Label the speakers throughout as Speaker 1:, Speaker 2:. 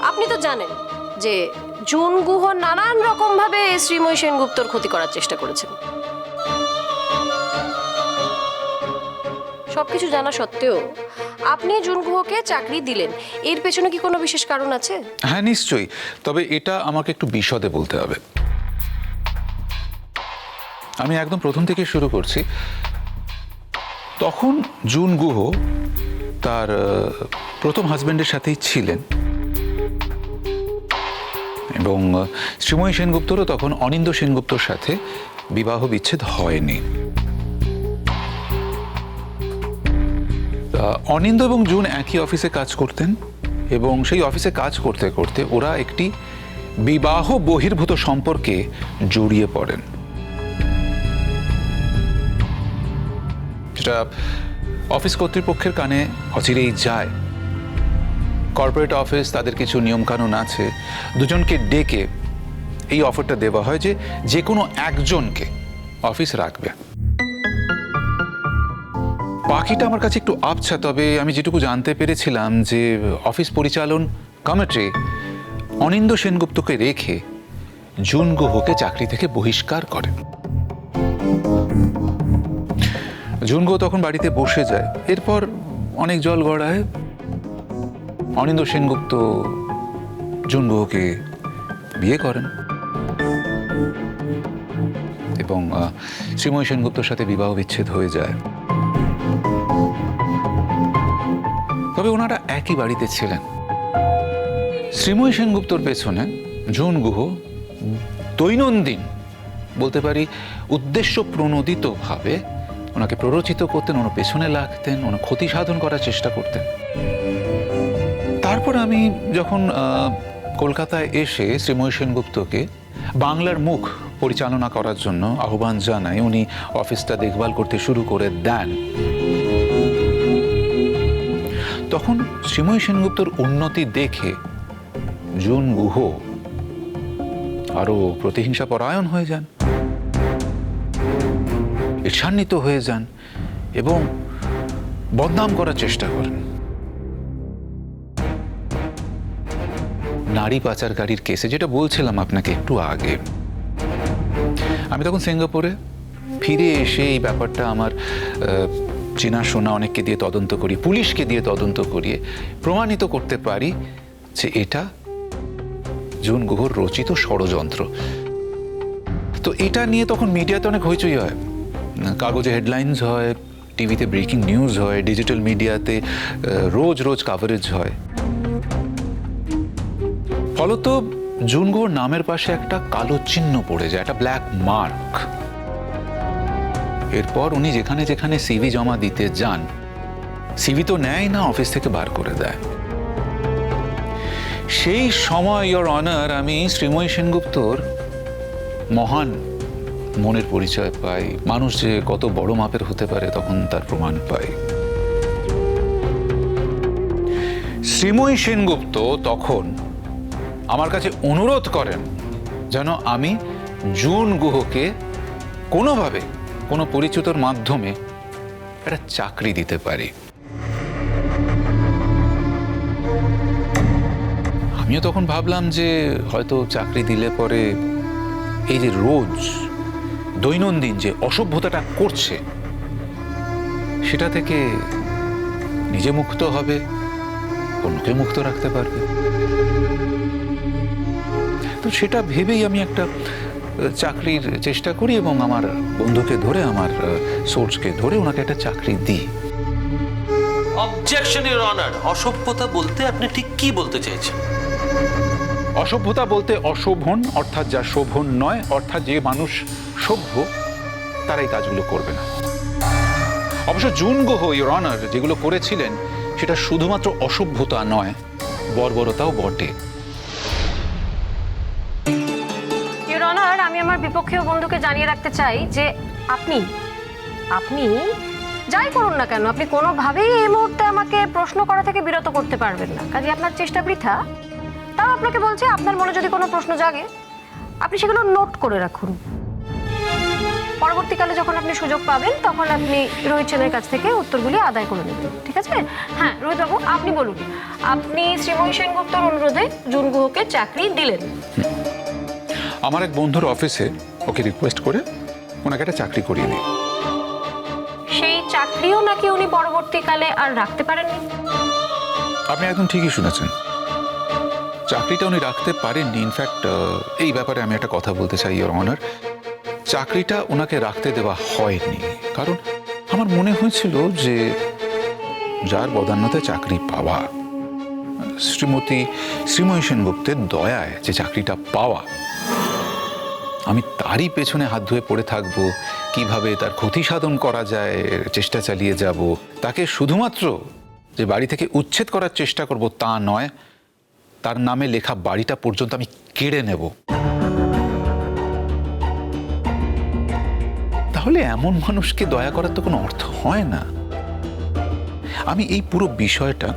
Speaker 1: আপনি তো জানেন যে জুন গুহ নানান রকম ভাবে শ্রীময়ী সেনগুপ্তর ক্ষতি করার চেষ্টা করেছেন। সবকিছু জানা সত্ত্বেও আপনি জুন গুহকে চাকরি দিলেন, এর পেছনে কি কোনো বিশেষ কারণ আছে?
Speaker 2: হ্যাঁ নিশ্চয়ই, তবে এটা আমাকে একটু বিশদে বলতে হবে। আমি একদম প্রথম থেকে শুরু করছি। তখন জুন গুহ তার প্রথম হাজবেন্ডের সাথেই ছিলেন এবং শ্রীময়ী সেনগুপ্তরও তখন অনিন্দ্য সেনগুপ্তর সাথে বিবাহ বিচ্ছেদ হয়নি। অনিন্দ্য এবং জুন একই অফিসে কাজ করতেন এবং সেই অফিসে কাজ করতে করতে ওরা একটি বিবাহ বহির্ভূত সম্পর্কে জড়িয়ে পড়েন, যেটা অফিস কর্তৃপক্ষের কানে অচিরেই যায়। কর্পোরেট অফিস, তাদের কিছু নিয়মকানুন আছে। দুজনকে ডেকে এই অফারটা দেওয়া হয় যে যে কোনো একজনকে অফিস রাখবে। বাকিটা আমার কাছে একটু আবছা, তবে আমি যেটুকু জানতে পেরেছিলাম যে অফিস পরিচালন কমিটি অনিন্দ্য সেনগুপ্তকে রেখে জুন গুহকে চাকরি থেকে বহিষ্কার করে। জুন গুহ তখন বাড়িতে বসে যায়। এরপর অনেক জল গড়ায়। অনিন্দ্য সেনগুপ্ত জুন গুহকে বিয়ে করেন এবং শ্রীময়ী সেনগুপ্তর সাথে বিবাহ বিচ্ছেদ হয়ে যায়। তবে ওনারা একই বাড়িতে ছিলেন। শ্রীময়ী সেনগুপ্তর পেছনে জুন গুহ দৈনন্দিন, বলতে পারি উদ্দেশ্য প্রণোদিতভাবে ওনাকে প্ররোচিত করতেন, ওনার পেছনে লাগতেন, ওনার ক্ষতি সাধন করার চেষ্টা করতেন। তারপর আমি যখন কলকাতায় এসে শ্রীময়ী সেনগুপ্তকে বাংলার মুখ পরিচালনা করার জন্য আহ্বান জানাই, উনি অফিসটা দেখভাল করতে শুরু করে দেন। তখন শ্রীময়ী সেনগুপ্তর উন্নতি দেখে জুন গুহ আরো প্রতিহিংসা পরায়ণ হয়ে যান, ঈর্ষান্বিত হয়ে যান এবং বদনাম করার চেষ্টা করেন। নারী পাচারকারীর কেসে, যেটা বলছিলাম আপনাকে একটু আগে, আমি তখন সিঙ্গাপুরে ফিরে এসে এই ব্যাপারটা আমার চেনাশোনা অনেককে দিয়ে তদন্ত করি, পুলিশকে দিয়ে তদন্ত করিয়ে প্রমাণিত করতে পারি যে এটা জুন গুহর রচিত ষড়যন্ত্র। তো এটা নিয়ে তখন মিডিয়াতে অনেক হইচই হয়, কাগজে হেডলাইন্স হয়, টিভিতে ব্রেকিং নিউজ হয়, ডিজিটাল মিডিয়াতে রোজ রোজ কাভারেজ হয়। ফলত জুন গুহর নামের পাশে একটা কালো চিহ্ন পড়ে যায়, একটা ব্ল্যাক মার্ক। এরপর উনি যেখানে যেখানে সিভি জমা দিতে যান, সিভি তো নেয় না, অফিস থেকে বার করে দেয়। সেই সময়, ইয়োর অনার, আমি শ্রীময়ী সেনগুপ্তর মহান মনের পরিচয় পাই। মানুষ যে কত বড় মাপের হতে পারে তখন তার প্রমাণ পাই। শ্রীময়ী সেনগুপ্ত তখন আমার কাছে অনুরোধ করেন যেন আমি জুন গুহকে কোনোভাবে, কোনো পরিচিতর মাধ্যমে একটা চাকরি দিতে পারি। আমিও তখন ভাবলাম যে হয়তো চাকরি দিলে পরে এই যে রোজ দৈনন্দিন যে অসভ্যতাটা করছে সেটা থেকে নিজে মুক্ত হবে, অন্যকে মুক্ত রাখতে পারবে। তো সেটা ভেবেই আমি একটা চাকরির চেষ্টা করি এবং আমার বন্ধুকে ধরে, আমার সোর্সকে ধরে ওনাকে একটা চাকরি দিই।
Speaker 3: অবজেকশন ইওর অনার, অসভ্যতা বলতে আপনি ঠিক কি বলতে চাইছেন?
Speaker 2: অসভ্যতা বলতে অশোভন, অর্থাৎ যা শোভন নয়, অর্থাৎ যে মানুষ সভ্য তারা এই কাজগুলো করবে না। অবশ্য জুন গুহ, ইওর অনার, যেগুলো করেছিলেন সেটা শুধুমাত্র অসভ্যতা নয়, বর্বরতাও বটে।
Speaker 1: ইওর অনার, আমি আমার বিপক্ষীয় বন্ধুকে জানিয়ে রাখতে চাই যে আপনি যাই করুন না কেন, আপনি কোনোভাবেই এই মুহূর্তে আমাকে প্রশ্ন করা থেকে বিরত করতে পারবেন না। কাজে আপনার চেষ্টা বৃথা। তাও আপনাকে বলছি, আপনার মনে যদি কোনো প্রশ্ন জাগে আপনি সেগুলো নোট করে রাখুন। পরবর্তীকালে যখন আপনি সুযোগ পাবেন তখন আপনি রোহিত সেনের কাছ থেকে উত্তরগুলি আদায় করে নেবেন, ঠিক আছে? হ্যাঁ রোহিতবাবু, আপনি বলুন, আপনি শ্রীময়ী সেনগুপ্তর অনুরোধে জুন গুহকে চাকরি দিলেন?
Speaker 2: আমার এক বন্ধুর অফিসে ওকে রিকোয়েস্ট করে ওনাকে একটা চাকরি করিয়ে দিই।
Speaker 1: সেই চাকরিও নাকি উনি পরবর্তীকালে আর রাখতে পারেননি?
Speaker 2: আপনি একদম ঠিকই শুনেছেন, চাকরিটা উনি রাখতে পারেননি। ইনফ্যাক্ট এই ব্যাপারে আমি একটা কথা বলতে চাই, ইওর অনার। চাকরিটা ওনাকে রাখতে দেওয়া হয়নি, কারণ আমার মনে হয়েছিল যে যার বদান্যতে চাকরি পাওয়া, শ্রীমতী শ্রীময়ী সেনগুপ্তের দয়ায় যে চাকরিটা পাওয়া, আমি তারই পেছনে হাত ধুয়ে পড়ে থাকবো, কিভাবে তার ক্ষতি সাধন করা যায় চেষ্টা চালিয়ে যাব। তাকে শুধুমাত্র যে বাড়ি থেকে উচ্ছেদ করার চেষ্টা করব তা নয়, তার নামে লেখা বাড়িটা পর্যন্ত আমি কেড়ে নেব। তাহলে এমন মানুষকে দয়া করার তো কোনো অর্থ হয় না। আমি এই পুরো বিষয়টা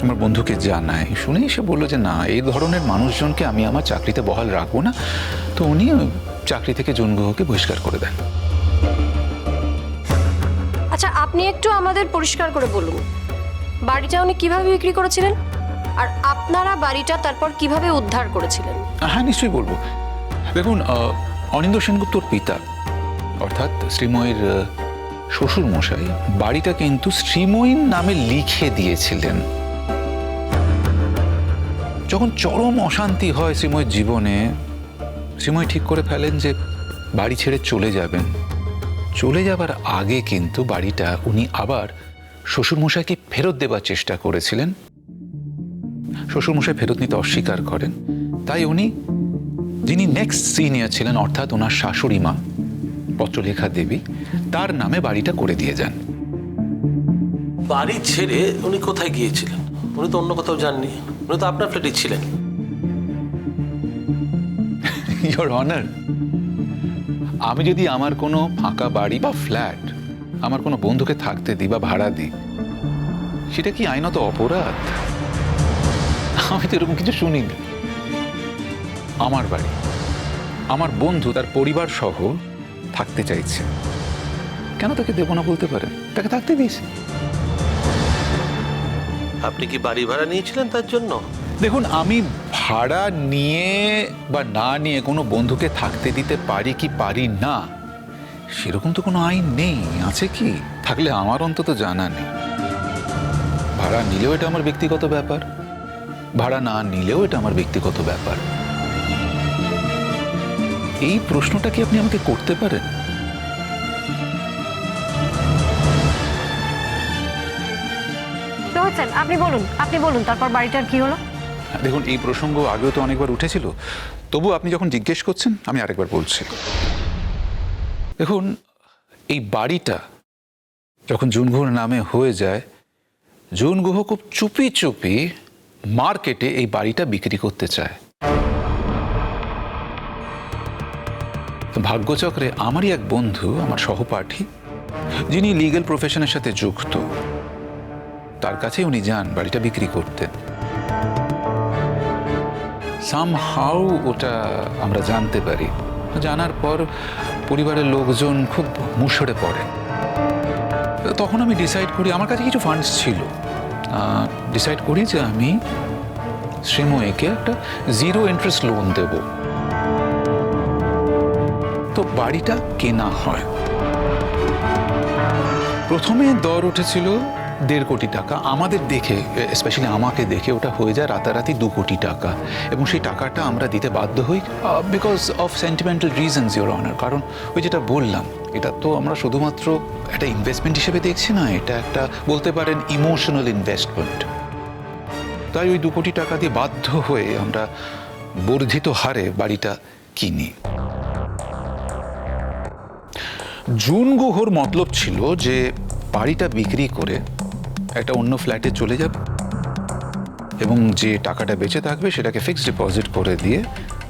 Speaker 2: আমার বন্ধুকে জানাই, শুনেই সে বললো যে না, এই ধরনের মানুষজনকে আমি আমার চাকরিতে বহাল রাখবো না। তো উনি চাকরি থেকে জুন গুহকে বহিষ্কার করে দেন।
Speaker 1: আচ্ছা, আপনি একটু আমাদের পরিষ্কার করে বলুন, বাড়িটা উনি কিভাবে বিক্রি করেছিলেন, আর আপনারা বাড়িটা তারপর কিভাবে উদ্ধার করেছিলেন?
Speaker 2: হ্যাঁ, নিশ্চয়ই বলবো। দেখুন, অনিন্দ্য সেনগুপ্তর পিতা অর্থাৎ শ্রীময়ীর শ্বশুর মশাই বাড়িটা কিন্তু শ্রীময়ীর নামে লিখে দিয়েছিলেন। যখন চরম অশান্তি হয় শ্রীময়ীর জীবনে, শ্রীময়ী ঠিক করে ফেলেন যে বাড়ি ছেড়ে চলে যাবেন। চলে যাবার আগে কিন্তু বাড়িটা উনি আবার শ্বশুরমশাইকে ফেরত দেবার চেষ্টা করেছিলেন। শ্বশুরমশাই ফেরত নিতে অস্বীকার করেন, তাই উনি, যিনি নেক্সট সিনিয়র ছিলেন অর্থাৎ ওনার শাশুড়ি মা পত্রলেখা দেবী, তার নামে বাড়িটা করে দিয়ে যান।
Speaker 3: বাড়ি ছেড়ে উনি কোথায় গিয়েছিলেন? উনি তো অন্য কোথাও যাননি, উনি তো আপনার ফ্ল্যাটে ছিলেন।
Speaker 2: ইওর অনার, আমি যদি আমার কোনো ফাঁকা বাড়ি বা ফ্ল্যাট আমার কোনো বন্ধুকে থাকতে দিই বা ভাড়া দিই, সেটা কি আইনত অপরাধ? আমি তো এরকম কিছু শুনিনি। আমার বাড়ি, আমার বন্ধু তার পরিবার সহ থাকতে চাইছে, কেন তাকে দেবো না বলতে পারেন? তাকে থাকতে দিয়েছি।
Speaker 3: আপনি কি বাড়ি ভাড়া নিয়েছিলেন তার জন্য?
Speaker 2: দেখুন, আমি ভাড়া নিয়ে বা না নিয়ে কোনো বন্ধুকে থাকতে দিতে পারি কি পারি না, সেরকম তো কোনো আইন নেই। আছে কি? থাকলে আমার অন্তত জানা নেই। ভাড়া নিলেও এটা আমার ব্যক্তিগত ব্যাপার, ভাড়া না নিলেও এটা আমার ব্যক্তিগত ব্যাপার। এই প্রশ্নটা কি আপনি আমাকে করতে পারেন?
Speaker 1: রোহিত সেন, আপনি বলুন তারপর বাড়িটার কি হলো?
Speaker 2: দেখুন, এই প্রসঙ্গ আগেও তো অনেকবার উঠেছিল, তবু আপনি যখন জিজ্ঞেস করছেন আমি আরেকবার বলছি। দেখুন, এই বাড়িটা যখন জুন গুহর নামে হয়ে যায়, জুন গুহ খুব চুপি চুপি মার্কেটে এই বাড়িটা বিক্রি করতে চায়। তো ভাগ্যচক্রে আমারই এক বন্ধু, আমার সহপাঠী, যিনি লিগ্যাল প্রফেশনের সাথে যুক্ত, তার কাছে উনি যান বাড়িটা বিক্রি করতে। সামহাউ ওটা আমরা জানতে পারি। জানার পর পরিবারের লোকজন খুব মুষড়ে পড়ে। তখন আমি ডিসাইড করি, আমার কাছে কিছু ফান্ডস ছিল, ডিসাইড করি যে আমি শ্রীময়ীকে একটা 0 ইন্টারেস্ট লোন দেব। তো বাড়িটা কেনা হয়। প্রথমে দর উঠেছিল 1.5 কোটি টাকা। আমাদের দেখে, স্পেশালি আমাকে দেখে, ওটা হয়ে যায় রাতারাতি 2 কোটি টাকা। এবং সেই টাকাটা আমরা দিতে বাধ্য হই because of sentimental reasons, your honour. কারণ ওই যেটা বললাম, এটা তো আমরা শুধুমাত্র একটা ইনভেস্টমেন্ট হিসেবে দেখছি না, এটা একটা বলতে পারেন ইমোশনাল ইনভেস্টমেন্ট। তাই ওই 2 কোটি টাকা দিয়ে বাধ্য হয়ে আমরা বর্ধিত হারে বাড়িটা কিনি। জুন গুহর মতলব ছিল যে বাড়িটা বিক্রি করে একটা অন্য ফ্ল্যাটে চলে যাবে এবং যে টাকাটা বেঁচে থাকবে সেটাকে ফিক্সড ডিপোজিট করে দিয়ে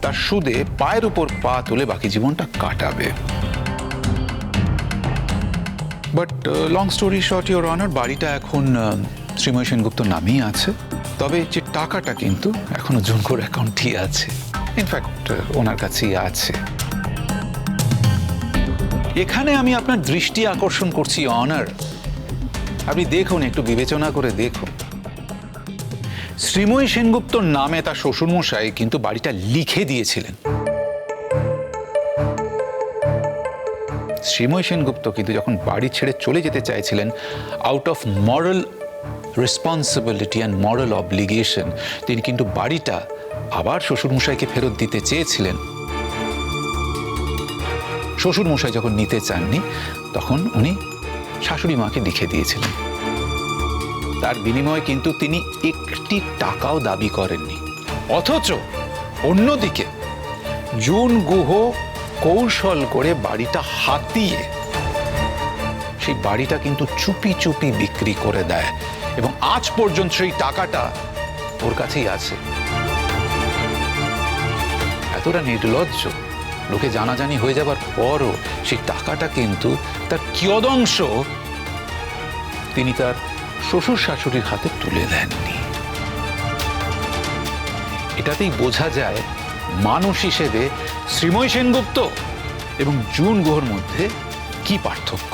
Speaker 2: তার সুদে পায়ের উপর পা তুলে বাকি জীবনটা কাটাবে। But long story short, your honour, বাড়িটা এখন শ্রীময়ী সেনগুপ্তর নামেই আছে। তবে যে টাকাটা কিন্তু এখনো জুন গুহর অ্যাকাউন্টেই আছে, ইনফ্যাক্ট ওনার কাছেই আছে। এখানে আমি আপনার দৃষ্টি আকর্ষণ করছি অনার, আপনি দেখুন, একটু বিবেচনা করে দেখুন। শ্রীময়ী সেনগুপ্তর নামে তার শ্বশুরমশাই কিন্তু বাড়িটা লিখে দিয়েছিলেন। শ্রীময়ী সেনগুপ্ত কিন্তু যখন বাড়ি ছেড়ে চলে যেতে চাইছিলেন, out of moral responsibility and moral obligation, তিনি কিন্তু বাড়িটা আবার শ্বশুরমশাইকে ফেরত দিতে চেয়েছিলেন। শ্বশুরমশাই যখন নিতে চাননি, তখন উনি শাশুড়ি মাকে লিখে দিয়েছিলেন। তার বিনিময়ে কিন্তু তিনি একটি টাকাও দাবি করেননি। অথচ অন্যদিকে জুন গুহ কৌশল করে বাড়িটা হাতিয়ে সেই বাড়িটা কিন্তু চুপি চুপি বিক্রি করে দেয়, এবং আজ পর্যন্ত সেই টাকাটা ওর কাছেই আছে। এতটা নির্লজ্জ, লোকে জানাজানি হয়ে যাবার পরও সেই টাকাটা কিন্তু তার কিয়দংশ তিনি তার শ্বশুর শাশুড়ির হাতে তুলে দেননি। এটাতেই বোঝা যায় মানুষ হিসেবে শ্রীময়ী সেনগুপ্ত এবং জুন গুহর মধ্যে কি পার্থক্য।